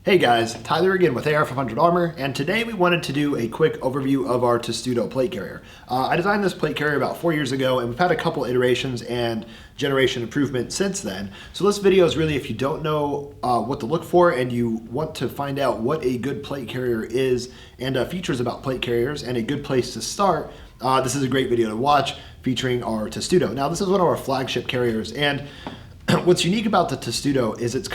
Hey guys, Tyler again with AR500 Armor, and today we wanted to do a quick overview of our Testudo plate carrier. I designed this plate carrier about 4 years ago, and we've had a couple iterations and generation improvement since then. So this video is really if you don't know what to look for and you want to find out what a good plate carrier is and features about plate carriers and a good place to start, this is a great video to watch featuring our Testudo. Now this is one of our flagship carriers, and what's unique about the Testudo is it's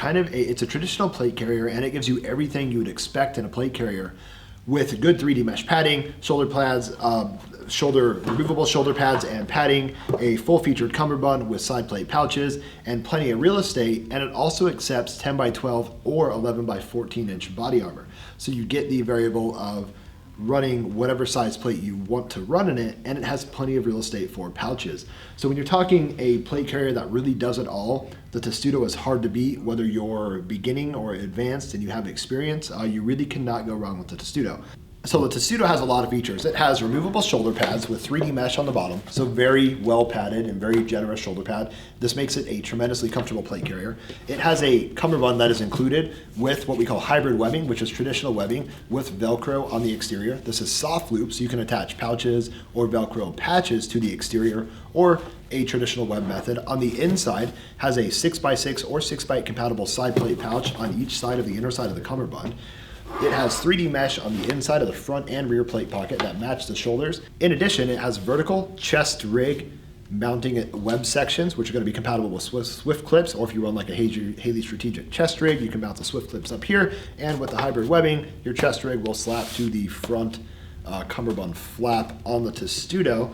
a traditional plate carrier, and it gives you everything you would expect in a plate carrier with good 3D mesh padding, shoulder pads, removable shoulder pads and padding, a full featured cummerbund with side plate pouches, and plenty of real estate. And it also accepts 10 by 12 or 11 by 14 inch body armor. So you get the variable of running whatever size plate you want to run in it, and it has plenty of real estate for pouches. So when you're talking a plate carrier that really does it all, the Testudo is hard to beat. Whether you're beginning or advanced and you have experience, you really cannot go wrong with the Testudo. So the Testudo has a lot of features. It has removable shoulder pads with 3D mesh on the bottom, so very well padded and very generous shoulder pad. This makes it a tremendously comfortable plate carrier. It has a cummerbund that is included with what we call hybrid webbing, which is traditional webbing with Velcro on the exterior. This is soft loop, so you can attach pouches or Velcro patches to the exterior, or a traditional web method. On the inside has a 6x6 or 6x8 compatible side plate pouch on each side of the inner side of the cummerbund. It has 3D mesh on the inside of the front and rear plate pocket that match the shoulders. In addition, it has vertical chest rig mounting web sections, which are going to be compatible with Swift clips, or if you run like a Haley strategic chest rig, you can mount the Swift clips up here. And with the hybrid webbing, your chest rig will slap to the front cummerbund flap on the Testudo.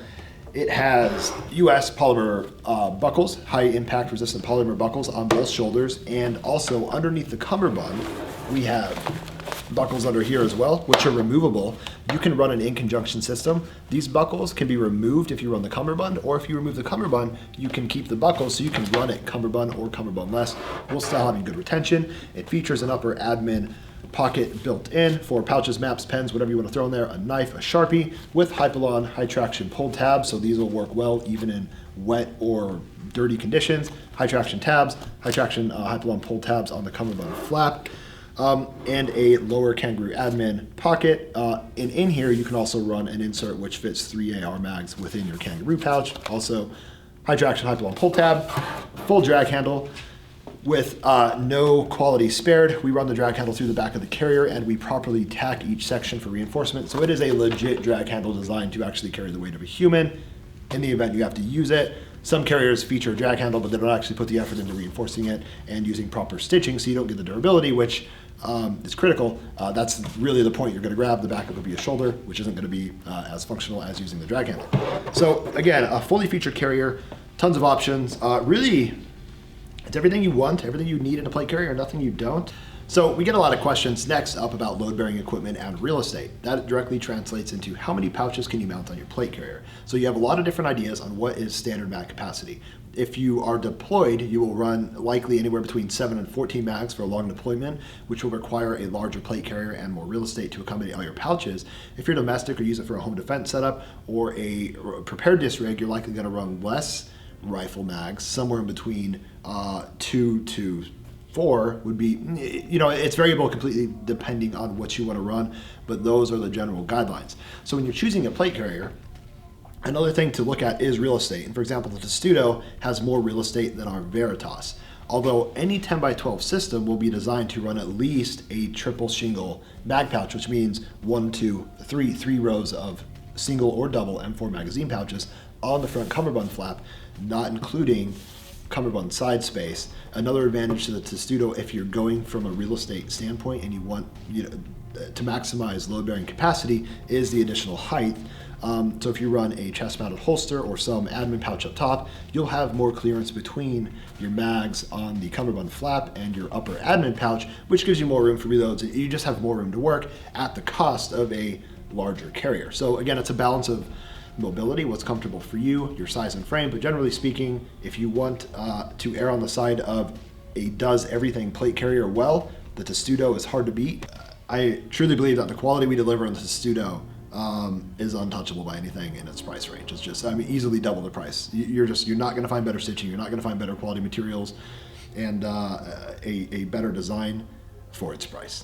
It has US polymer buckles, high impact resistant polymer buckles on both shoulders, and also underneath the cummerbund, we have buckles under here as well, which are removable. You can run an in conjunction system. These buckles can be removed if you run the cummerbund, or if you remove the cummerbund, you can keep the buckles so you can run it cummerbund or cummerbundless, while still having good retention. It features an upper admin pocket built in for pouches, maps, pens, whatever you want to throw in there, a knife, a Sharpie, with Hypalon high traction pull tabs, so these will work well even in wet or dirty conditions. High traction tabs, high traction Hypalon pull tabs on the cummerbund flap. And a lower kangaroo admin pocket. And in here, you can also run an insert which fits 3 AR mags within your kangaroo pouch. Also, high traction Hypalon pull tab, full drag handle with no quality spared. We run the drag handle through the back of the carrier, and we properly tack each section for reinforcement. So it is a legit drag handle designed to actually carry the weight of a human in the event you have to use it. Some carriers feature a drag handle, but they don't actually put the effort into reinforcing it and using proper stitching, so you don't get the durability, which is critical. That's really the point you're going to grab. The backup will be a shoulder, which isn't going to be as functional as using the drag handle. So again, a fully featured carrier, tons of options. Really, it's everything you want, everything you need in a plate carrier, nothing you don't. So we get a lot of questions next up about load-bearing equipment and real estate. That directly translates into how many pouches can you mount on your plate carrier. So you have a lot of different ideas on what is standard mag capacity. If you are deployed, you will run likely anywhere between 7 and 14 mags for a long deployment, which will require a larger plate carrier and more real estate to accommodate all your pouches. If you're domestic or use it for a home defense setup or a preparedness rig, you're likely going to run less rifle mags, somewhere in between 2 to 4 would be, it's variable completely depending on what you want to run, but those are the general guidelines. So when you're choosing a plate carrier, another thing to look at is real estate. And for example, the Testudo has more real estate than our Veritas. Although any 10 by 12 system will be designed to run at least a triple shingle mag pouch, which means 1, 2, 3 rows of single or double M4 magazine pouches on the front cummerbund flap, not including cummerbund side space. Another advantage to the Testudo, if you're going from a real estate standpoint and you want to maximize load-bearing capacity, is the additional height. So if you run a chest-mounted holster or some admin pouch up top, you'll have more clearance between your mags on the cummerbund flap and your upper admin pouch, which gives you more room for reloads. You just have more room to work at the cost of a larger carrier. So again, it's a balance of mobility, what's comfortable for you, your size and frame, but generally speaking, if you want to err on the side of a does everything plate carrier well, the Testudo is hard to beat. I truly believe that the quality we deliver on the Testudo is untouchable by anything in its price range. It's just, easily double the price. You're not going to find better stitching, you're not going to find better quality materials, and a better design for its price.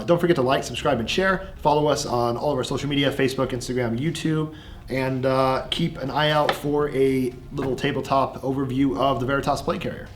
Don't forget to like, subscribe, and share. Follow us on all of our social media, Facebook, Instagram, YouTube, and keep an eye out for a little tabletop overview of the Veritas plate carrier.